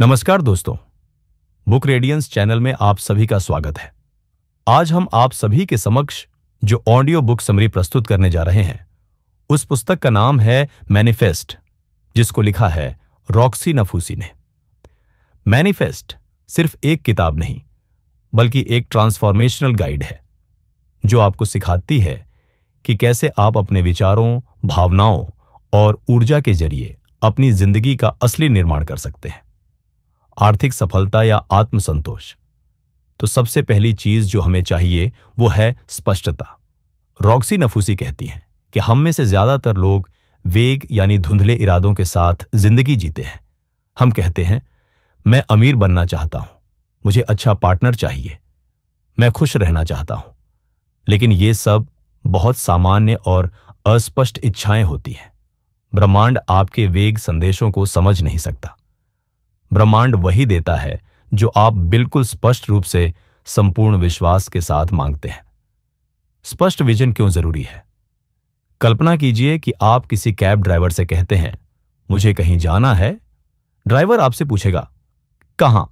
नमस्कार दोस्तों, book radiance channel में आप सभी का स्वागत है। आज हम आप सभी के समक्ष जो ऑडियो बुक समरी प्रस्तुत करने जा रहे हैं, उस पुस्तक का नाम है मैनिफेस्ट, जिसको लिखा है रॉक्सी नफूसी ने। मैनिफेस्ट सिर्फ एक किताब नहीं, बल्कि एक ट्रांसफॉर्मेशनल गाइड है, जो आपको सिखाती है कि कैसे आप अपने विचारों, भावनाओं और ऊर्जा के जरिए अपनी जिंदगी का असली निर्माण कर सकते हैं। आर्थिक सफलता या आत्मसंतोष, तो सबसे पहली चीज जो हमें चाहिए वो है स्पष्टता। रॉक्सी नफूसी कहती हैं कि हम में से ज्यादातर लोग वेग यानी धुंधले इरादों के साथ जिंदगी जीते हैं। हम कहते हैं, मैं अमीर बनना चाहता हूं, मुझे अच्छा पार्टनर चाहिए, मैं खुश रहना चाहता हूं। लेकिन ये सब बहुत सामान्य और अस्पष्ट इच्छाएं होती हैं। ब्रह्मांड आपके वेग संदेशों को समझ नहीं सकता। ब्रह्मांड वही देता है जो आप बिल्कुल स्पष्ट रूप से संपूर्ण विश्वास के साथ मांगते हैं। स्पष्ट विजन क्यों जरूरी है? कल्पना कीजिए कि आप किसी कैब ड्राइवर से कहते हैं, मुझे कहीं जाना है। ड्राइवर आपसे पूछेगा, कहां?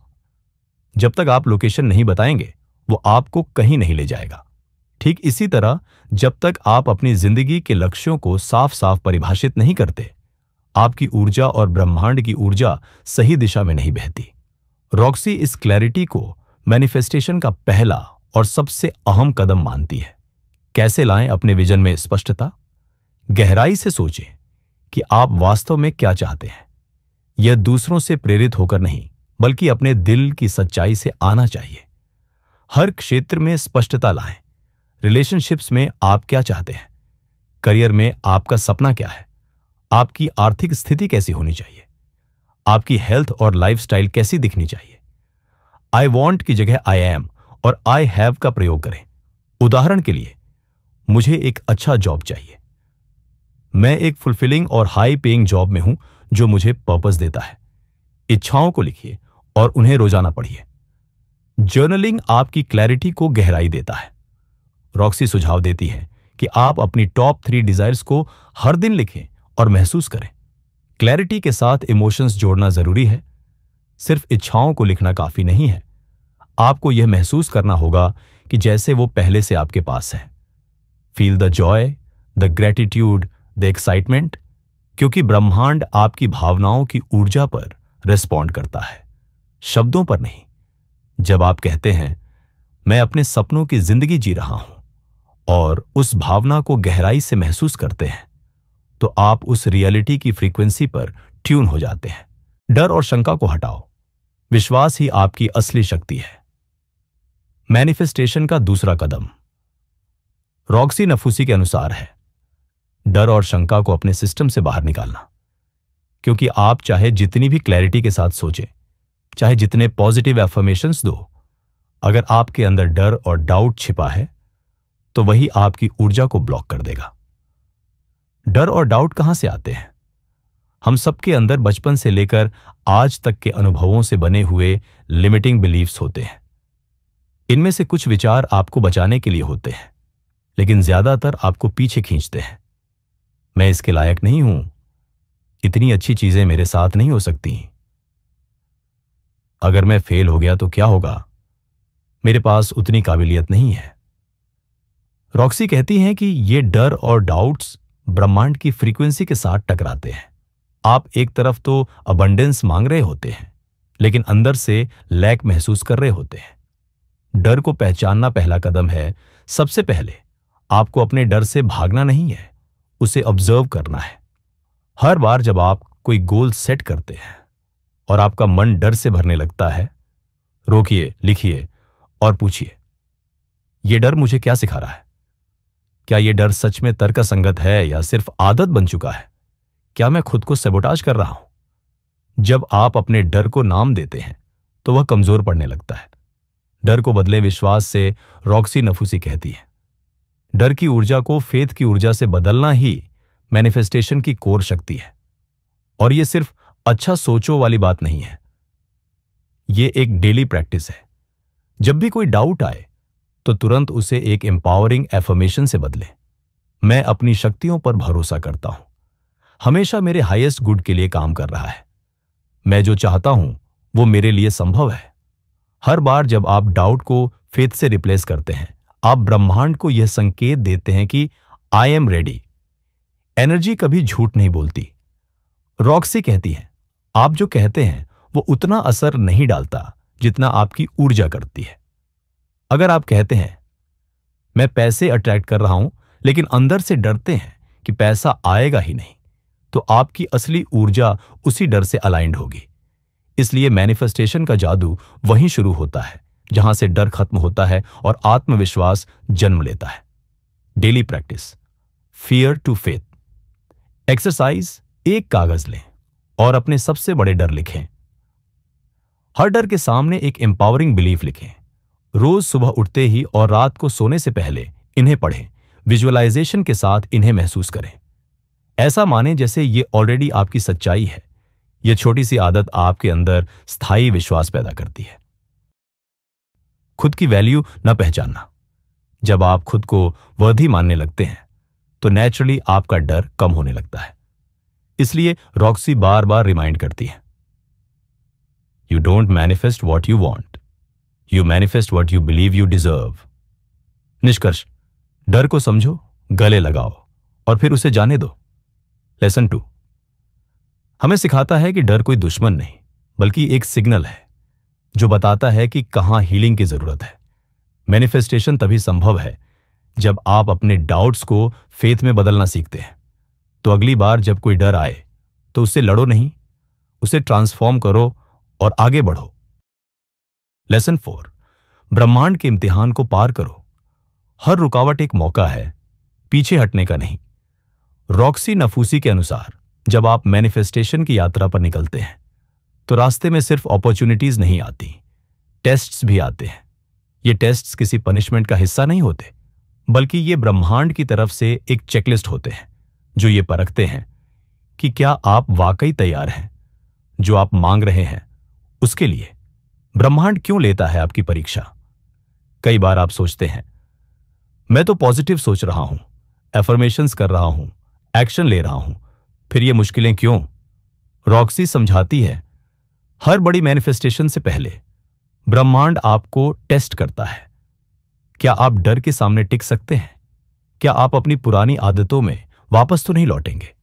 जब तक आप लोकेशन नहीं बताएंगे, वो आपको कहीं नहीं ले जाएगा। ठीक इसी तरह, जब तक आप अपनी जिंदगी के लक्ष्यों को साफ साफ परिभाषित नहीं करते, आपकी ऊर्जा और ब्रह्मांड की ऊर्जा सही दिशा में नहीं बहती। रॉक्सी इस क्लैरिटी को मैनिफेस्टेशन का पहला और सबसे अहम कदम मानती है। कैसे लाएं अपने विजन में स्पष्टता? गहराई से सोचें कि आप वास्तव में क्या चाहते हैं। यह दूसरों से प्रेरित होकर नहीं, बल्कि अपने दिल की सच्चाई से आना चाहिए। हर क्षेत्र में स्पष्टता लाएं। रिलेशनशिप्स में आप क्या चाहते हैं? करियर में आपका सपना क्या है? आपकी आर्थिक स्थिति कैसी होनी चाहिए? आपकी हेल्थ और लाइफस्टाइल कैसी दिखनी चाहिए? आई वॉन्ट की जगह आई एम और आई हैव का प्रयोग करें। उदाहरण के लिए, मुझे एक अच्छा जॉब चाहिए। मैं एक फुलफिलिंग और हाई पेइंग जॉब में हूं जो मुझे पर्पस देता है। इच्छाओं को लिखिए और उन्हें रोजाना पढ़िए। जर्नलिंग आपकी क्लैरिटी को गहराई देता है। रॉक्सी सुझाव देती है कि आप अपनी टॉप 3 डिजायर्स को हर दिन लिखें और महसूस करें। क्लैरिटी के साथ इमोशंस जोड़ना जरूरी है। सिर्फ इच्छाओं को लिखना काफी नहीं है। आपको यह महसूस करना होगा कि जैसे वो पहले से आपके पास है। Feel the Joy, the gratitude, the excitement, क्योंकि ब्रह्मांड आपकी भावनाओं की ऊर्जा पर रिस्पॉन्ड करता है, शब्दों पर नहीं। जब आप कहते हैं, मैं अपने सपनों की जिंदगी जी रहा हूं, और उस भावना को गहराई से महसूस करते हैं, तो आप उस रियलिटी की फ्रीक्वेंसी पर ट्यून हो जाते हैं। डर और शंका को हटाओ। विश्वास ही आपकी असली शक्ति है। मैनिफेस्टेशन का दूसरा कदम रॉक्सी नफूसी के अनुसार है डर और शंका को अपने सिस्टम से बाहर निकालना। क्योंकि आप चाहे जितनी भी क्लैरिटी के साथ सोचें, चाहे जितने पॉजिटिव एफर्मेशंस दो, अगर आपके अंदर डर और डाउट छिपा है, तो वही आपकी ऊर्जा को ब्लॉक कर देगा। डर और डाउट कहां से आते हैं? हम सबके अंदर बचपन से लेकर आज तक के अनुभवों से बने हुए लिमिटिंग बिलीफ्स होते हैं। इनमें से कुछ विचार आपको बचाने के लिए होते हैं, लेकिन ज्यादातर आपको पीछे खींचते हैं। मैं इसके लायक नहीं हूं, इतनी अच्छी चीजें मेरे साथ नहीं हो सकती, अगर मैं फेल हो गया तो क्या होगा, मेरे पास उतनी काबिलियत नहीं है। रॉक्सी कहती हैं कि ये डर और डाउट्स ब्रह्मांड की फ्रीक्वेंसी के साथ टकराते हैं। आप एक तरफ तो अबंडेंस मांग रहे होते हैं, लेकिन अंदर से लैक महसूस कर रहे होते हैं। डर को पहचानना पहला कदम है। सबसे पहले आपको अपने डर से भागना नहीं है, उसे ऑब्जर्व करना है। हर बार जब आप कोई गोल सेट करते हैं और आपका मन डर से भरने लगता है, रोकिए, लिखिए और पूछिए, यह डर मुझे क्या सिखा रहा है? क्या यह डर सच में तर्कसंगत है या सिर्फ आदत बन चुका है? क्या मैं खुद को सैबोटाज कर रहा हूं? जब आप अपने डर को नाम देते हैं, तो वह कमजोर पड़ने लगता है। डर को बदले विश्वास से, रॉक्सी नफूसी कहती है। डर की ऊर्जा को फेथ की ऊर्जा से बदलना ही मैनिफेस्टेशन की कोर शक्ति है। और यह सिर्फ अच्छा सोचो वाली बात नहीं है, यह एक डेली प्रैक्टिस है। जब भी कोई डाउट आए, तो तुरंत उसे एक एम्पावरिंग एफर्मेशन से बदले। मैं अपनी शक्तियों पर भरोसा करता हूं, हमेशा मेरे हाईएस्ट गुड के लिए काम कर रहा है। मैं जो चाहता हूं वो मेरे लिए संभव है। हर बार जब आप डाउट को फेथ से रिप्लेस करते हैं, आप ब्रह्मांड को यह संकेत देते हैं कि आई एम रेडी। एनर्जी कभी झूठ नहीं बोलती। रॉक्सी कहती है, आप जो कहते हैं वो उतना असर नहीं डालता जितना आपकी ऊर्जा करती है। अगर आप कहते हैं मैं पैसे अट्रैक्ट कर रहा हूं लेकिन अंदर से डरते हैं कि पैसा आएगा ही नहीं, तो आपकी असली ऊर्जा उसी डर से अलाइंड होगी। इसलिए मैनिफेस्टेशन का जादू वहीं शुरू होता है जहां से डर खत्म होता है और आत्मविश्वास जन्म लेता है। Daily practice, fear to faith. Exercise, एक कागज लें और अपने सबसे बड़े डर लिखें। हर डर के सामने एक एम्पावरिंग बिलीफ लिखें। रोज सुबह उठते ही और रात को सोने से पहले इन्हें पढ़ें। विजुअलाइजेशन के साथ इन्हें महसूस करें। ऐसा मानें जैसे ये ऑलरेडी आपकी सच्चाई है। यह छोटी सी आदत आपके अंदर स्थायी विश्वास पैदा करती है। खुद की वैल्यू न पहचानना। जब आप खुद को वर्दी मानने लगते हैं तो नेचुरली आपका डर कम होने लगता है। इसलिए रॉक्सी बार बार रिमाइंड करती है, you don't manifest what you want, you manifest what you believe you deserve. निष्कर्ष, डर को समझो, गले लगाओ और फिर उसे जाने दो। लेसन 2 हमें सिखाता है कि डर कोई दुश्मन नहीं बल्कि एक सिग्नल है जो बताता है कि कहां हीलिंग की जरूरत है। मैनिफेस्टेशन तभी संभव है जब आप अपने डाउट्स को फेथ में बदलना सीखते हैं। तो अगली बार जब कोई डर आए तो उससे लड़ो नहीं, उसे ट्रांसफॉर्म करो और आगे बढ़ो। लेसन 4 ब्रह्मांड के इम्तिहान को पार करो। हर रुकावट एक मौका है, पीछे हटने का नहीं। रॉक्सी नफूसी के अनुसार जब आप मैनिफेस्टेशन की यात्रा पर निकलते हैं तो रास्ते में सिर्फ अपॉर्चुनिटीज नहीं आती, टेस्ट्स भी आते हैं। ये टेस्ट्स किसी पनिशमेंट का हिस्सा नहीं होते बल्कि ये ब्रह्मांड की तरफ से एक चेकलिस्ट होते हैं जो ये परखते हैं कि क्या आप वाकई तैयार हैं जो आप मांग रहे हैं उसके लिए। ब्रह्मांड क्यों लेता है आपकी परीक्षा? कई बार आप सोचते हैं मैं तो पॉजिटिव सोच रहा हूं, एफर्मेशंस कर रहा हूं, एक्शन ले रहा हूं, फिर ये मुश्किलें क्यों? रॉक्सी समझाती है, हर बड़ी मैनिफेस्टेशन से पहले ब्रह्मांड आपको टेस्ट करता है। क्या आप डर के सामने टिक सकते हैं? क्या आप अपनी पुरानी आदतों में वापस तो नहीं लौटेंगे?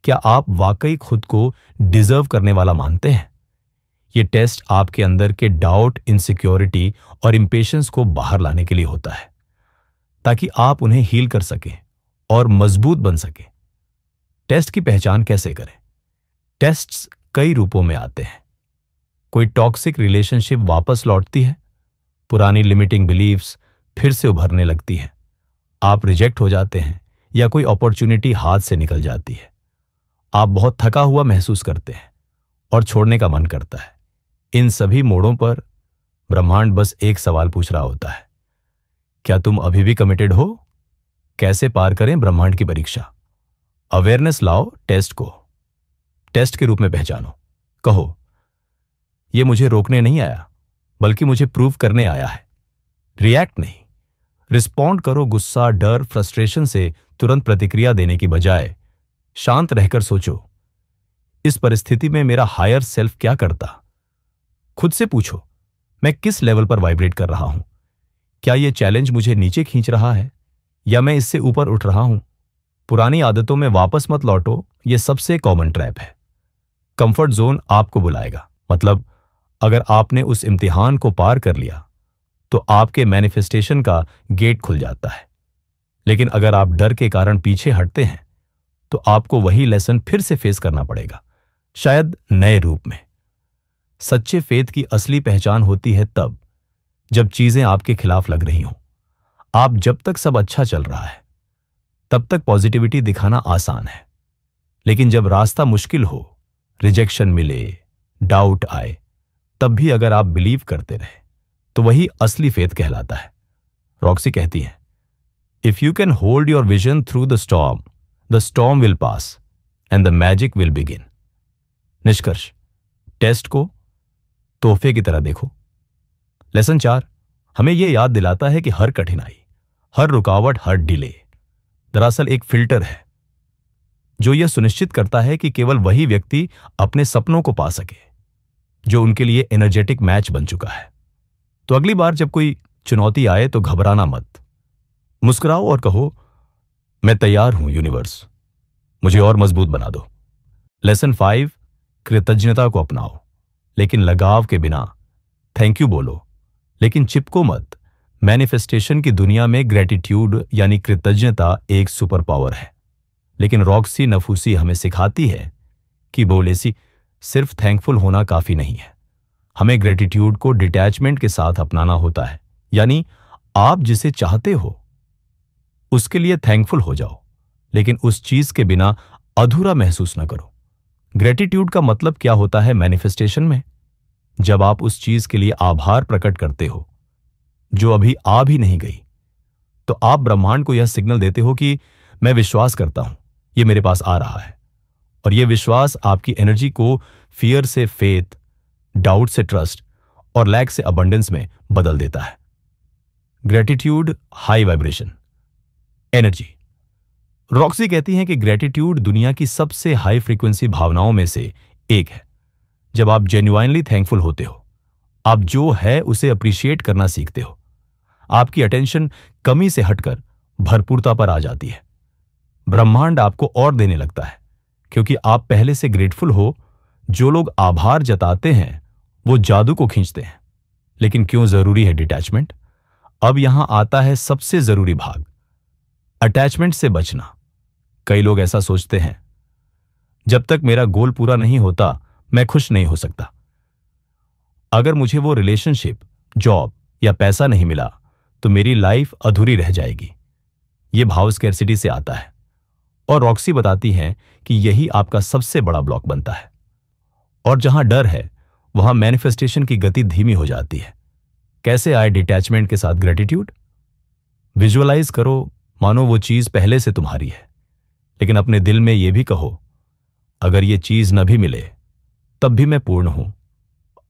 क्या आप वाकई खुद को डिजर्व करने वाला मानते हैं? यह टेस्ट आपके अंदर के डाउट, इनसिक्योरिटी और इंपेशेंस को बाहर लाने के लिए होता है ताकि आप उन्हें हील कर सकें और मजबूत बन सकें। टेस्ट की पहचान कैसे करें? टेस्ट्स कई रूपों में आते हैं। कोई टॉक्सिक रिलेशनशिप वापस लौटती है, पुरानी लिमिटिंग बिलीव्स फिर से उभरने लगती हैं, आप रिजेक्ट हो जाते हैं या कोई अपॉर्चुनिटी हाथ से निकल जाती है, आप बहुत थका हुआ महसूस करते हैं और छोड़ने का मन करता है। इन सभी मोड़ों पर ब्रह्मांड बस एक सवाल पूछ रहा होता है, क्या तुम अभी भी कमिटेड हो? कैसे पार करें ब्रह्मांड की परीक्षा? अवेयरनेस लाओ, टेस्ट को टेस्ट के रूप में पहचानो। कहो, यह मुझे रोकने नहीं आया बल्कि मुझे प्रूव करने आया है। रिएक्ट नहीं, रिस्पॉन्ड करो। गुस्सा, डर, फ्रस्ट्रेशन से तुरंत प्रतिक्रिया देने की बजाय शांत रहकर सोचो, इस परिस्थिति में मेरा हायर सेल्फ क्या करता? खुद से पूछो, मैं किस लेवल पर वाइब्रेट कर रहा हूं? क्या यह चैलेंज मुझे नीचे खींच रहा है या मैं इससे ऊपर उठ रहा हूं? पुरानी आदतों में वापस मत लौटो, यह सबसे कॉमन ट्रैप है। कंफर्ट जोन आपको बुलाएगा। मतलब अगर आपने उस इम्तिहान को पार कर लिया तो आपके मैनिफेस्टेशन का गेट खुल जाता है। लेकिन अगर आप डर के कारण पीछे हटते हैं तो आपको वही लेसन फिर से फेस करना पड़ेगा, शायद नए रूप में। सच्चे फेथ की असली पहचान होती है तब जब चीजें आपके खिलाफ लग रही हों। आप जब तक सब अच्छा चल रहा है तब तक पॉजिटिविटी दिखाना आसान है, लेकिन जब रास्ता मुश्किल हो, रिजेक्शन मिले, डाउट आए, तब भी अगर आप बिलीव करते रहे तो वही असली फेथ कहलाता है। रॉक्सी कहती है, if you can hold your vision through the storm will pass and the magic will begin. निष्कर्ष, टेस्ट को तोहफे की तरह देखो। लेसन 4 हमें यह याद दिलाता है कि हर कठिनाई, हर रुकावट, हर डिले दरअसल एक फिल्टर है जो यह सुनिश्चित करता है कि केवल वही व्यक्ति अपने सपनों को पा सके जो उनके लिए एनर्जेटिक मैच बन चुका है। तो अगली बार जब कोई चुनौती आए तो घबराना मत, मुस्कुराओ और कहो, मैं तैयार हूं यूनिवर्स, मुझे और मजबूत बना दो। लेसन 5, कृतज्ञता को अपनाओ, लेकिन लगाव के बिना। थैंक यू बोलो, लेकिन चिपको मत। मैनिफेस्टेशन की दुनिया में ग्रेटिट्यूड यानी कृतज्ञता एक सुपर पावर है, लेकिन रॉक्सी नफूसी हमें सिखाती है कि बोलेसी सिर्फ थैंकफुल होना काफी नहीं है। हमें ग्रेटिट्यूड को डिटैचमेंट के साथ अपनाना होता है, यानी आप जिसे चाहते हो उसके लिए थैंकफुल हो जाओ, लेकिन उस चीज के बिना अधूरा महसूस न करो। ग्रेटिट्यूड का मतलब क्या होता है मैनिफेस्टेशन में? जब आप उस चीज के लिए आभार प्रकट करते हो जो अभी आ भी नहीं गई, तो आप ब्रह्मांड को यह सिग्नल देते हो कि मैं विश्वास करता हूं, यह मेरे पास आ रहा है। और यह विश्वास आपकी एनर्जी को फियर से फेथ, डाउट से ट्रस्ट और लैक से अबंडेंस में बदल देता है। Gratitude high vibration energy. Roxy कहती हैं कि ग्रेटिट्यूड दुनिया की सबसे हाई फ्रीक्वेंसी भावनाओं में से एक है। जब आप जेन्युइनली थैंकफुल होते हो, आप जो है उसे अप्रिशिएट करना सीखते हो। आपकी अटेंशन कमी से हटकर भरपूरता पर आ जाती है। ब्रह्मांड आपको और देने लगता है, क्योंकि आप पहले से ग्रेटफुल हो। जो लोग आभार जताते हैं वो जादू को खींचते हैं। लेकिन क्यों जरूरी है डिटैचमेंट? अब यहां आता है सबसे जरूरी भाग, अटैचमेंट से बचना। कई लोग ऐसा सोचते हैं, जब तक मेरा गोल पूरा नहीं होता मैं खुश नहीं हो सकता। अगर मुझे वो रिलेशनशिप, जॉब या पैसा नहीं मिला तो मेरी लाइफ अधूरी रह जाएगी। ये भाव स्कैर्सिटी से आता है, और रॉक्सी बताती हैं कि यही आपका सबसे बड़ा ब्लॉक बनता है। और जहां डर है वहां मैनिफेस्टेशन की गति धीमी हो जाती है। कैसे आए डिटैचमेंट के साथ ग्रेटिट्यूड? विजुअलाइज करो मानो वो चीज पहले से तुम्हारी है, लेकिन अपने दिल में यह भी कहो, अगर ये चीज न भी मिले तब भी मैं पूर्ण हूं।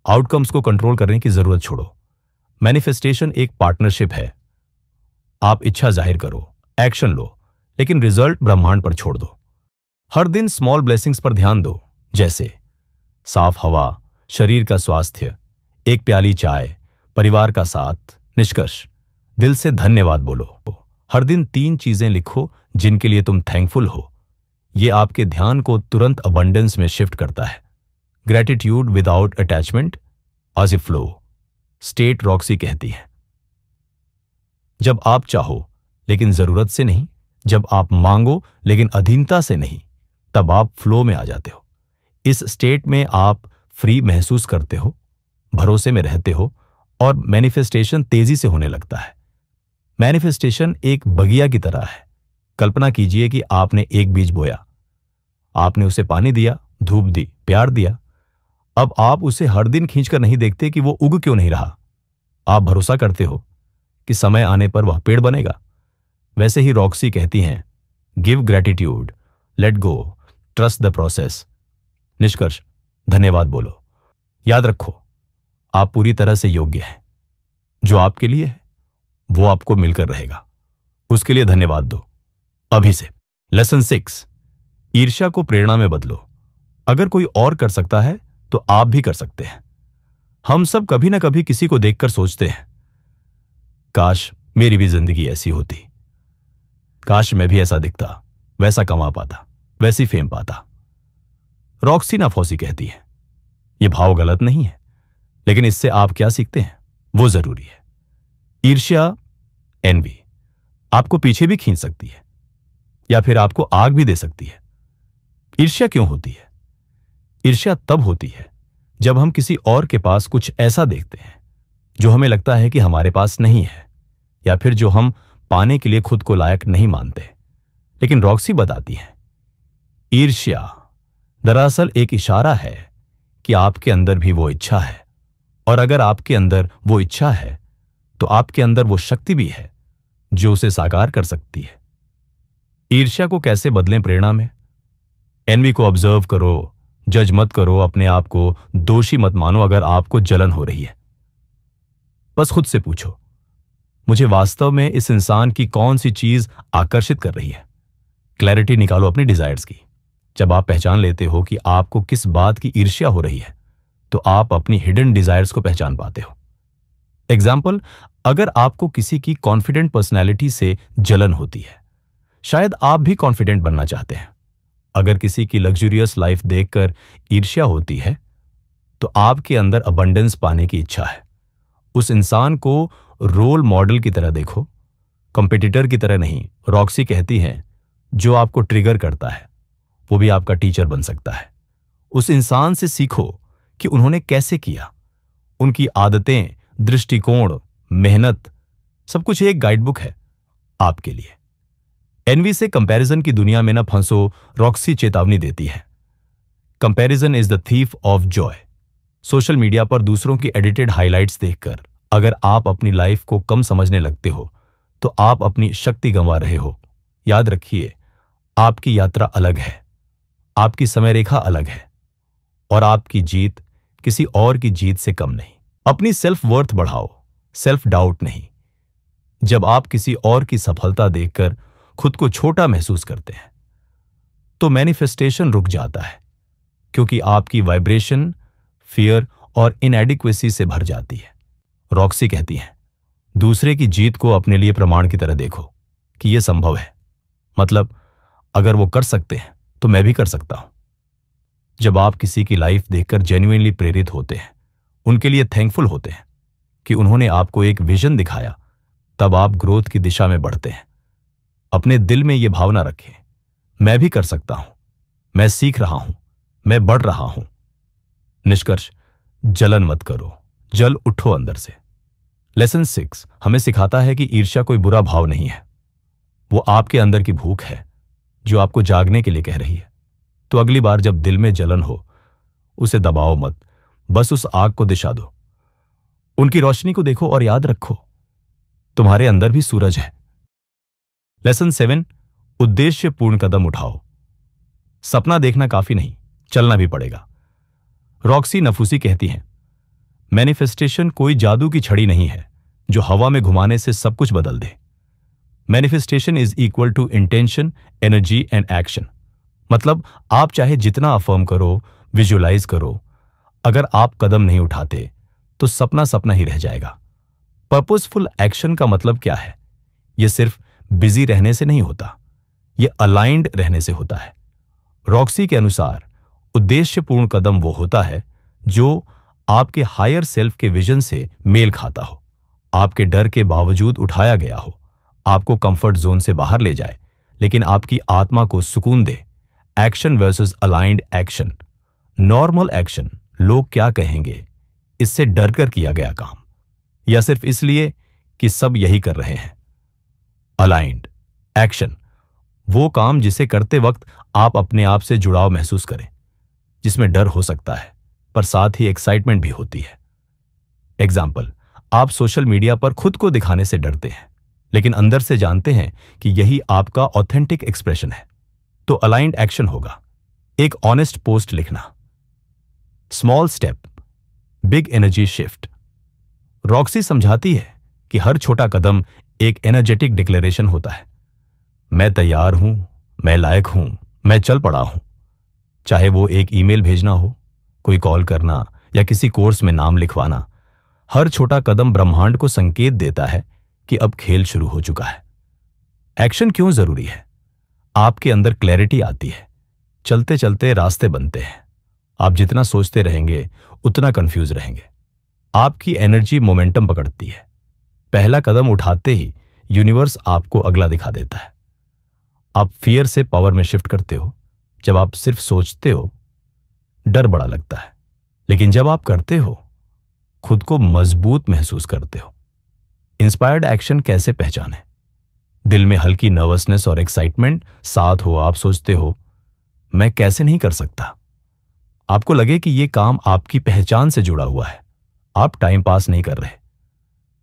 आउटकम्स को कंट्रोल करने की जरूरत छोड़ो। मैनिफेस्टेशन एक पार्टनरशिप है। आप इच्छा जाहिर करो, एक्शन लो, लेकिन रिजल्ट ब्रह्मांड पर छोड़ दो। हर दिन स्मॉल ब्लेसिंग्स पर ध्यान दो, जैसे साफ हवा, शरीर का स्वास्थ्य, एक प्याली चाय, परिवार का साथ। निष्कर्ष, दिल से धन्यवाद बोलो। हर दिन 3 चीजें लिखो जिनके लिए तुम थैंकफुल हो। यह आपके ध्यान को तुरंत अबंडेंस में शिफ्ट करता है। Gratitude without attachment as a flow state, Roxy कहती है। जब आप चाहो लेकिन जरूरत से नहीं, जब आप मांगो लेकिन अधीनता से नहीं, तब आप फ्लो में आ जाते हो। इस स्टेट में आप फ्री महसूस करते हो, भरोसे में रहते हो, और मैनिफेस्टेशन तेजी से होने लगता है। मैनिफेस्टेशन एक बगिया की तरह है। कल्पना कीजिए कि आपने एक बीज बोया, आपने उसे पानी दिया, धूप दी, प्यार दिया। अब आप उसे हर दिन खींचकर नहीं देखते कि वो उग क्यों नहीं रहा। आप भरोसा करते हो कि समय आने पर वह पेड़ बनेगा। वैसे ही रॉक्सी कहती हैं, give gratitude, let go, trust the process. निष्कर्ष, धन्यवाद बोलो। याद रखो, आप पूरी तरह से योग्य हैं। जो आपके लिए है वो आपको मिलकर रहेगा। उसके लिए धन्यवाद दो अभी से। लेसन 6, ईर्ष्या को प्रेरणा में बदलो। अगर कोई और कर सकता है तो आप भी कर सकते हैं। हम सब कभी ना कभी किसी को देखकर सोचते हैं, काश मेरी भी जिंदगी ऐसी होती, काश मैं भी ऐसा दिखता, वैसा कमा पाता, वैसी फेम पाता। रॉक्सी नाफोसी कहती है, यह भाव गलत नहीं है, लेकिन इससे आप क्या सीखते हैं वो जरूरी है। ईर्ष्या, एनवी, आपको पीछे भी खींच सकती है या फिर आपको आग भी दे सकती है। ईर्ष्या क्यों होती है? ईर्ष्या तब होती है जब हम किसी और के पास कुछ ऐसा देखते हैं जो हमें लगता है कि हमारे पास नहीं है, या फिर जो हम पाने के लिए खुद को लायक नहीं मानते। लेकिन रॉक्सी बताती है, ईर्ष्या दरअसल एक इशारा है कि आपके अंदर भी वो इच्छा है, और अगर आपके अंदर वो इच्छा है तो आपके अंदर वो शक्ति भी है जो उसे साकार कर सकती है। ईर्ष्या को कैसे बदलें प्रेरणा में? एनवी को ऑब्जर्व करो, जज मत करो, अपने आप को दोषी मत मानो अगर आपको जलन हो रही है। बस खुद से पूछो, मुझे वास्तव में इस इंसान की कौन सी चीज आकर्षित कर रही है? क्लैरिटी निकालो अपनी डिजायर्स की। जब आप पहचान लेते हो कि आपको किस बात की ईर्ष्या हो रही है, तो आप अपनी हिडन डिजायर्स को पहचान पाते हो। एग्जाम्पल, अगर आपको किसी की कॉन्फिडेंट पर्सनैलिटी से जलन होती है, शायद आप भी कॉन्फिडेंट बनना चाहते हैं। अगर किसी की लग्जूरियस लाइफ देखकर ईर्ष्या होती है, तो आपके अंदर अबंडेंस पाने की इच्छा है। उस इंसान को रोल मॉडल की तरह देखो, कंपेटिटर की तरह नहीं। रॉक्सी कहती हैं, जो आपको ट्रिगर करता है वो भी आपका टीचर बन सकता है। उस इंसान से सीखो कि उन्होंने कैसे किया। उनकी आदतें, दृष्टिकोण, मेहनत, सब कुछ एक गाइडबुक है आपके लिए। एनवी से कंपैरिजन की दुनिया में न फंसो, रॉक्सी चेतावनी देती है। Comparison is the thief of Joy. Social media पर दूसरों की एडिटेड हाइलाइट्स देखकर अगर आप अपनी लाइफ को कम समझने लगते हो, तो आप अपनी शक्ति गंवा रहे हो। याद रखिए, आपकी यात्रा अलग है, आपकी समय रेखा अलग है, और आपकी जीत किसी और की जीत से कम नहीं। अपनी सेल्फ वर्थ बढ़ाओ, सेल्फ डाउट नहीं। जब आप किसी और की सफलता देखकर खुद को छोटा महसूस करते हैं, तो मैनिफेस्टेशन रुक जाता है, क्योंकि आपकी वाइब्रेशन फियर और इनएडिक्वेसी से भर जाती है। रॉक्सी कहती हैं, दूसरे की जीत को अपने लिए प्रमाण की तरह देखो कि यह संभव है। मतलब, अगर वो कर सकते हैं तो मैं भी कर सकता हूं। जब आप किसी की लाइफ देखकर जेन्युइनली प्रेरित होते हैं, उनके लिए थैंकफुल होते हैं कि उन्होंने आपको एक विजन दिखाया, तब आप ग्रोथ की दिशा में बढ़ते हैं। अपने दिल में यह भावना रखें, मैं भी कर सकता हूं, मैं सीख रहा हूं, मैं बढ़ रहा हूं। निष्कर्ष, जलन मत करो, जल उठो अंदर से। लेसन 6 हमें सिखाता है कि ईर्ष्या कोई बुरा भाव नहीं है, वो आपके अंदर की भूख है जो आपको जागने के लिए कह रही है। तो अगली बार जब दिल में जलन हो, उसे दबाओ मत, बस उस आग को दिशा दो, उनकी रोशनी को देखो और याद रखो, तुम्हारे अंदर भी सूरज है। लेसन 7 उद्देश्यपूर्ण कदम उठाओ। सपना देखना काफी नहीं, चलना भी पड़ेगा। रॉक्सी नफूसी कहती हैं, मैनिफेस्टेशन कोई जादू की छड़ी नहीं है जो हवा में घुमाने से सब कुछ बदल दे। Manifestation is equal to intention, energy and action. मतलब, आप चाहे जितना अफर्म करो, विजुअलाइज करो, अगर आप कदम नहीं उठाते तो सपना सपना ही रह जाएगा। पर्पसफुल एक्शन का मतलब क्या है? यह सिर्फ बिजी रहने से नहीं होता, यह अलाइंड रहने से होता है। रॉक्सी के अनुसार उद्देश्यपूर्ण कदम वो होता है जो आपके हायर सेल्फ के विजन से मेल खाता हो, आपके डर के बावजूद उठाया गया हो, आपको कंफर्ट जोन से बाहर ले जाए, लेकिन आपकी आत्मा को सुकून दे। Action versus aligned action. Normal action, लोग क्या कहेंगे, इससे डरकर किया गया काम, या सिर्फ इसलिए कि सब यही कर रहे हैं। अलाइंड एक्शन, वो काम जिसे करते वक्त आप अपने आप से जुड़ाव महसूस करें, जिसमें डर हो सकता है पर साथ ही एक्साइटमेंट भी होती है। एग्जाम्पल, आप सोशल मीडिया पर खुद को दिखाने से डरते हैं, लेकिन अंदर से जानते हैं कि यही आपका ऑथेंटिक एक्सप्रेशन है। तो अलाइंड एक्शन होगा एक ऑनेस्ट पोस्ट लिखना। Small step, big energy shift. Roxy समझाती है कि हर छोटा कदम एक एनर्जेटिक डिक्लेरेशन होता है। मैं तैयार हूं, मैं लायक हूं, मैं चल पड़ा हूं। चाहे वो एक ईमेल भेजना हो, कोई कॉल करना, या किसी कोर्स में नाम लिखवाना, हर छोटा कदम ब्रह्मांड को संकेत देता है कि अब खेल शुरू हो चुका है। एक्शन क्यों जरूरी है? आपके अंदर क्लैरिटी आती है, चलते चलते रास्ते बनते हैं। आप जितना सोचते रहेंगे उतना कंफ्यूज रहेंगे। आपकी एनर्जी मोमेंटम पकड़ती है। पहला कदम उठाते ही यूनिवर्स आपको अगला दिखा देता है। आप फियर से पावर में शिफ्ट करते हो। जब आप सिर्फ सोचते हो, डर बड़ा लगता है, लेकिन जब आप करते हो, खुद को मजबूत महसूस करते हो। इंस्पायर्ड एक्शन कैसे पहचाने? दिल में हल्की नर्वसनेस और एक्साइटमेंट साथ हो, आप सोचते हो, मैं कैसे नहीं कर सकता। आपको लगे कि यह काम आपकी पहचान से जुड़ा हुआ है, आप टाइम पास नहीं कर रहे,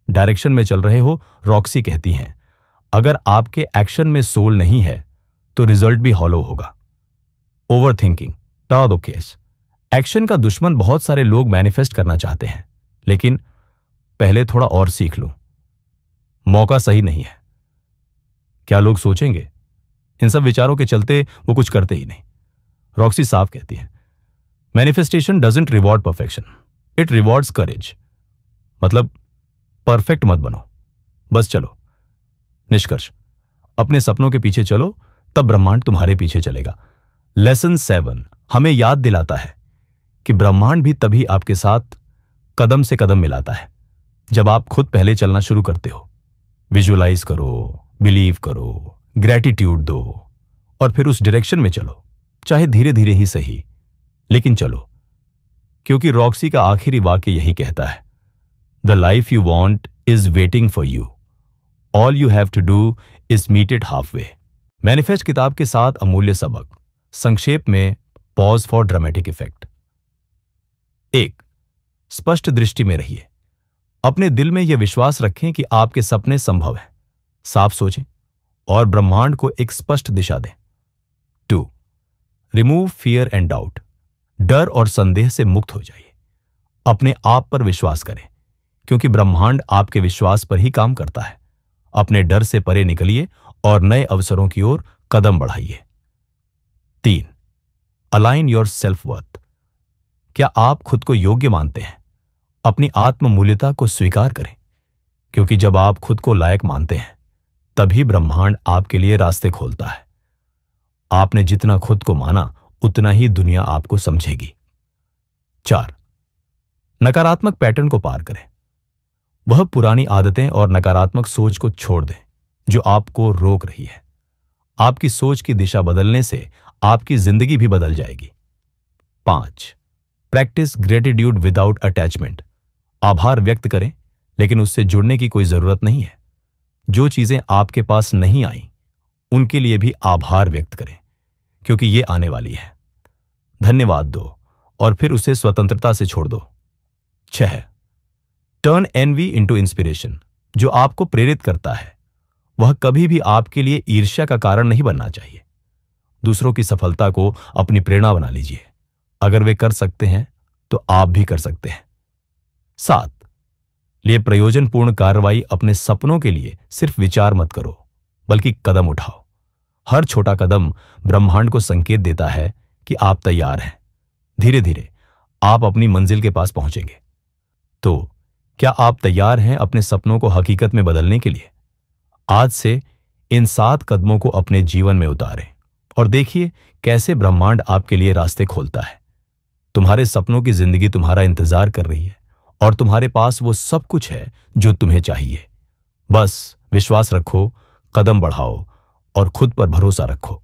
डायरेक्शन में चल रहे हो। रॉक्सी कहती हैं, अगर आपके एक्शन में सोल नहीं है तो रिजल्ट भी हॉलो होगा। ओवर थिंकिंग, टादो केस। एक्शन का दुश्मन बहुत सारे लोग मैनिफेस्ट करना चाहते हैं, लेकिन पहले थोड़ा और सीख लो। मौका सही नहीं है, क्या लोग सोचेंगे, इन सब विचारों के चलते वो कुछ करते ही नहीं। रॉक्सी साफ कहती है, manifestation doesn't reward perfection, it rewards courage. मतलब परफेक्ट मत बनो, बस चलो। निष्कर्ष, अपने सपनों के पीछे चलो, तब ब्रह्मांड तुम्हारे पीछे चलेगा। लेसन 7 हमें याद दिलाता है कि ब्रह्मांड भी तभी आपके साथ कदम से कदम मिलाता है जब आप खुद पहले चलना शुरू करते हो। विजुअलाइज करो, बिलीव करो, ग्रैटिट्यूड दो और फिर उस डायरेक्शन में चलो, चाहे धीरे धीरे ही सही, लेकिन चलो। क्योंकि रॉक्सी का आखिरी वाक्य यही कहता है, the life you want is waiting for you, all you have to do is meet it half way. Manifest किताब के 7 अमूल्य सबक, संक्षेप में पॉज फॉर ड्रामेटिक इफेक्ट। 1. स्पष्ट दृष्टि में रहिए। अपने दिल में यह विश्वास रखें कि आपके सपने संभव हैं। साफ सोचें और ब्रह्मांड को एक स्पष्ट दिशा दें। 2. Remove fear and doubt. डर और संदेह से मुक्त हो जाइए। अपने आप पर विश्वास करें, क्योंकि ब्रह्मांड आपके विश्वास पर ही काम करता है। अपने डर से परे निकलिए और नए अवसरों की ओर कदम बढ़ाइए। 3. Align your self worth. क्या आप खुद को योग्य मानते हैं? अपनी आत्म मूल्यता को स्वीकार करें, क्योंकि जब आप खुद को लायक मानते हैं तभी ब्रह्मांड आपके लिए रास्ते खोलता है। आपने जितना खुद को माना उतना ही दुनिया आपको समझेगी। 4. नकारात्मक पैटर्न को पार करें। वह पुरानी आदतें और नकारात्मक सोच को छोड़ दें जो आपको रोक रही है। आपकी सोच की दिशा बदलने से आपकी जिंदगी भी बदल जाएगी। 5. Practice gratitude without attachment. आभार व्यक्त करें, लेकिन उससे जुड़ने की कोई जरूरत नहीं है। जो चीजें आपके पास नहीं आई उनके लिए भी आभार व्यक्त करें, क्योंकि ये आने वाली है। धन्यवाद दो और फिर उसे स्वतंत्रता से छोड़ दो। 6. Turn envy into inspiration. जो आपको प्रेरित करता है वह कभी भी आपके लिए ईर्ष्या का कारण नहीं बनना चाहिए। दूसरों की सफलता को अपनी प्रेरणा बना लीजिए। अगर वे कर सकते हैं तो आप भी कर सकते हैं। 7. लिए प्रयोजनपूर्ण कार्रवाई। अपने सपनों के लिए सिर्फ विचार मत करो, बल्कि कदम उठाओ। हर छोटा कदम ब्रह्मांड को संकेत देता है कि आप तैयार हैं। धीरे धीरे आप अपनी मंजिल के पास पहुंचेंगे। तो क्या आप तैयार हैं अपने सपनों को हकीकत में बदलने के लिए? आज से इन 7 कदमों को अपने जीवन में उतारें और देखिए कैसे ब्रह्मांड आपके लिए रास्ते खोलता है। तुम्हारे सपनों की जिंदगी तुम्हारा इंतजार कर रही है और तुम्हारे पास वो सब कुछ है जो तुम्हें चाहिए। बस विश्वास रखो, कदम बढ़ाओ और खुद पर भरोसा रखो।